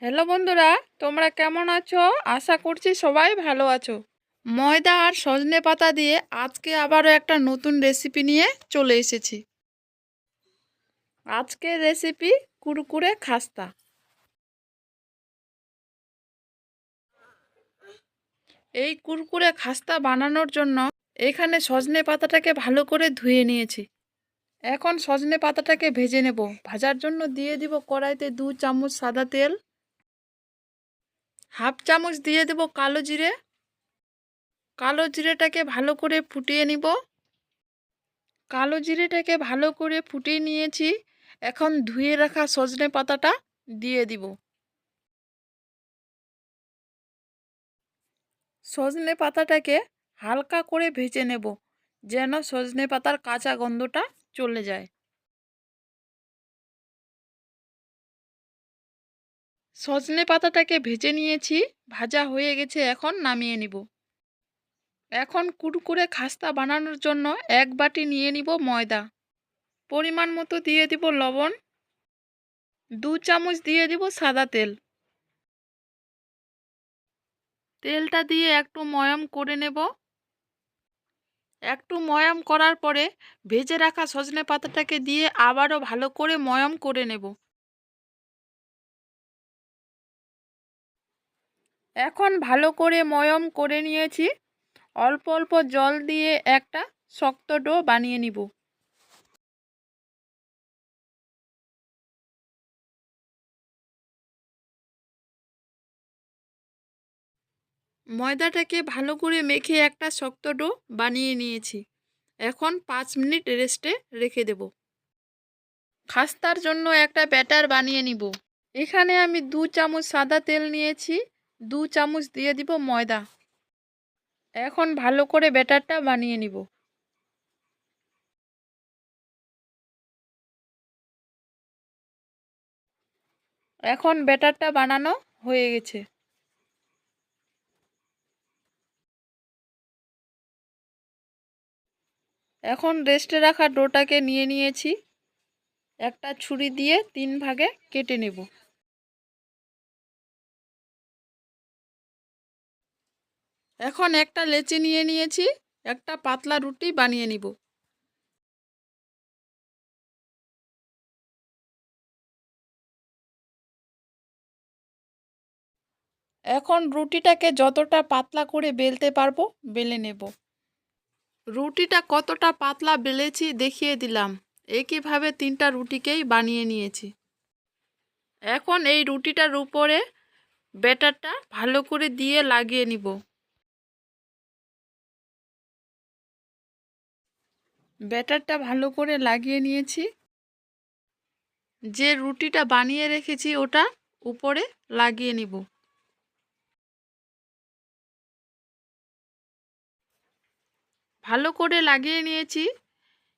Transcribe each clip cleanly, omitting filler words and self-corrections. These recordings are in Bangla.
হ্যালো বন্ধুরা, তোমরা কেমন আছো? আশা করছি সবাই ভালো আছো। ময়দা আর সজনে পাতা দিয়ে আজকে আবারও একটা নতুন রেসিপি নিয়ে চলে এসেছি। আজকের রেসিপি কুরকুরে খাস্তা। এই কুরকুরে খাস্তা বানানোর জন্য এখানে সজনে পাতাটাকে ভালো করে ধুয়ে নিয়েছি। এখন সজনে পাতাটাকে ভেজে নেব। ভাজার জন্য দিয়ে দিব কড়াইতে 2 চামচ সাদা তেল, হাফ চামচ দিয়ে দেব কালো জিরে। কালো জিরেটাকে ভালো করে ফুটিয়ে নিব। কালো জিরেটাকে ভালো করে ফুটিয়ে নিয়েছি। এখন ধুয়ে রাখা সজনে পাতাটা দিয়ে দিব। সজনে পাতাটাকে হালকা করে ভেজে নেব, যেন সজনে পাতার কাঁচা গন্ধটা চলে যায়। সজনে পাতাটাকে ভেজে নিয়েছি, ভাজা হয়ে গেছে, এখন নামিয়ে নিব। এখন কুরকুরে খাস্তা বানানোর জন্য 1 বাটি নিয়ে নিব ময়দা। পরিমাণ মতো দিয়ে দিব লবণ। 2 চামচ দিয়ে দিব সাদা তেল। তেলটা দিয়ে একটু ময়াম করে নেব। একটু ময়াম করার পরে ভেজে রাখা সজনে পাতাটাকে দিয়ে আবারও ভালো করে ময়াম করে নেব। এখন ভালো করে ময়াম করে নিয়েছি। অল্প অল্প জল দিয়ে একটা শক্ত ডো বানিয়ে নিব। ময়দাটাকে ভালো করে মেখে একটা শক্ত ডো বানিয়ে নিয়েছি। এখন 5 মিনিট রেস্টে রেখে দেব। খাস্তার জন্য একটা ব্যাটার বানিয়ে নিব। এখানে আমি 2 চামচ সাদা তেল নিয়েছি, 2 চামচ দিয়ে দিব ময়দা। এখন ভালো করে ব্যাটারটা বানিয়ে নিব। এখন ব্যাটারটা বানানো হয়ে গেছে। এখন রেস্টে রাখা ডোটাকে নিয়ে নিয়েছি। একটা ছুরি দিয়ে 3 ভাগে কেটে নেব। এখন একটা লেচি নিয়ে নিয়েছি, একটা পাতলা রুটি বানিয়ে নিব। এখন রুটিটাকে যতটা পাতলা করে বেলতে পারবো বেলে নেব। রুটিটা কতটা পাতলা বেলেছি দেখিয়ে দিলাম। একইভাবে 3টা রুটিকেই বানিয়ে নিয়েছি। এখন এই রুটিটার উপরে ব্যাটারটা ভালো করে দিয়ে লাগিয়ে নিব। ব্যাটারটা ভালো করে লাগিয়ে নিয়েছি। যে রুটিটা বানিয়ে রেখেছি ওটা উপরে লাগিয়ে নিব। ভালো করে লাগিয়ে নিয়েছি।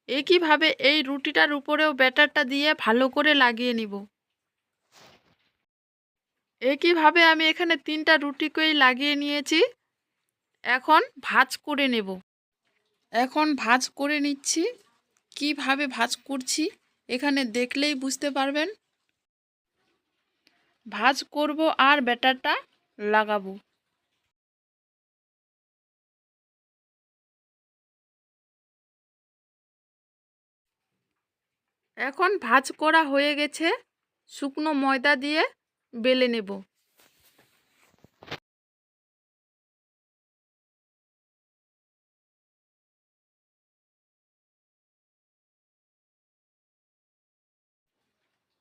একইভাবে এই রুটিটার উপরেও ব্যাটারটা দিয়ে ভালো করে লাগিয়ে নিব। একইভাবে আমি এখানে 3টা রুটিকেই লাগিয়ে নিয়েছি। এখন ভাঁজ করে নেব। এখন ভাঁজ করে নিচ্ছি। কিভাবে ভাঁজ করছি এখানে দেখলেই বুঝতে পারবেন। ভাঁজ করব আর ব্যাটারটা লাগাবো। এখন ভাঁজ করা হয়ে গেছে। শুকনো ময়দা দিয়ে বেলে নেব।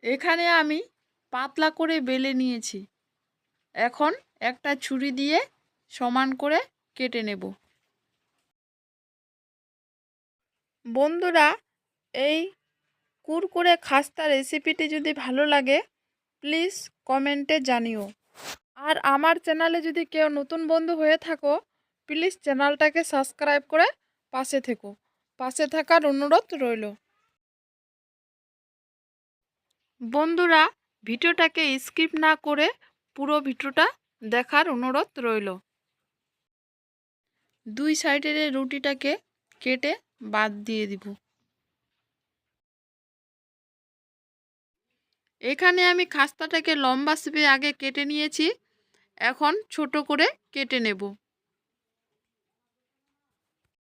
এখানে আমি পাতলা করে বেলে নিয়েছি। এখন একটা ছুরি দিয়ে সমান করে কেটে নেব। বন্ধুরা, এই কুরকুরে খাস্তা রেসিপিটি যদি ভালো লাগে প্লিজ কমেন্টে জানিও। আর আমার চ্যানেলে যদি কেউ নতুন বন্ধু হয়ে থাকো প্লিজ চ্যানেলটাকে সাবস্ক্রাইব করে পাশে থেকো। পাশে থাকার অনুরোধ রইল। বন্ধুরা, ভিডিওটাকে স্কিপ না করে পুরো ভিডিওটা দেখার অনুরোধ রইল। 2 সাইডের এই রুটিটাকে কেটে বাদ দিয়ে দিব। এখানে আমি খাস্তাটাকে লম্বা শেপে আগে কেটে নিয়েছি, এখন ছোট করে কেটে নেব।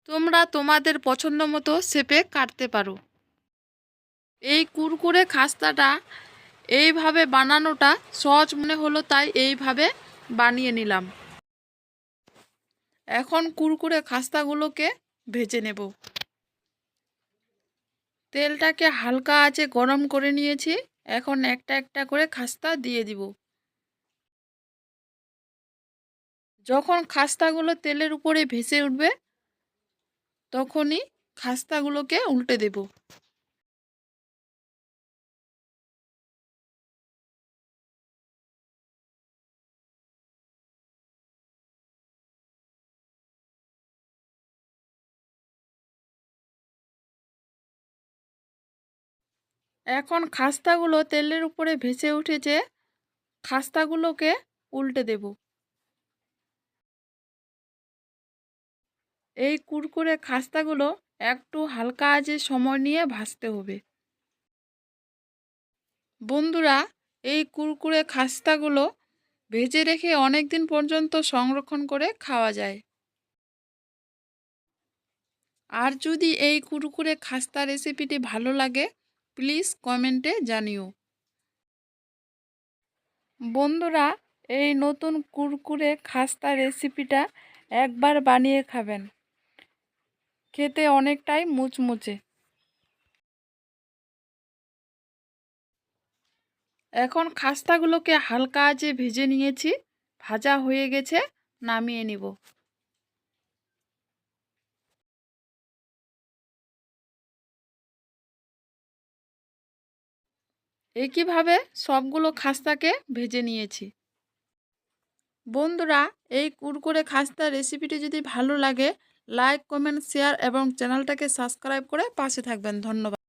তোমরা তোমাদের পছন্দ মতো শেপে কাটতে পারো। এই কুরকুরে খাস্তাটা এইভাবে বানানোটা সহজ মনে হলো, তাই এইভাবে বানিয়ে নিলাম। এখন কুরকুরে খাস্তাগুলোকে ভেজে নেব। তেলটাকে হালকা আঁচে গরম করে নিয়েছি, এখন একটা একটা করে খাস্তা দিয়ে দিব। যখন খাস্তাগুলো তেলের উপরে ভেসে উঠবে তখনই খাস্তাগুলোকে উল্টে দেব। এখন খাস্তাগুলো তেলের উপরে ভেসে উঠেছে, খাস্তাগুলোকে উল্টে দেব। এই কুরকুরে খাস্তাগুলো একটু হালকা আঁচে সময় নিয়ে ভাজতে হবে। বন্ধুরা, এই কুরকুরে খাস্তাগুলো ভেজে রেখে অনেক দিন পর্যন্ত সংরক্ষণ করে খাওয়া যায়। আর যদি এই কুরকুরে খাস্তা রেসিপিটি ভালো লাগে প্লিজ কমেন্টে জানিও। বন্ধুরা, এই নতুন কুরকুরে খাস্তা রেসিপিটা একবার বানিয়ে খাবেন, খেতে অনেকটাই মুচমুচে। এখন খাস্তাগুলোকে হালকা আঁচে ভেজে নিয়েছি, ভাজা হয়ে গেছে, নামিয়ে নিব। একইভাবে সবগুলো খাস্তাকে ভেজে নিয়েছি। বন্ধুরা, এই কুরকুরে খাস্তা রেসিপিটি যদি ভালো লাগে লাইক, কমেন্ট, শেয়ার এবং চ্যানেলটাকে সাবস্ক্রাইব করে পাশে থাকবেন। ধন্যবাদ।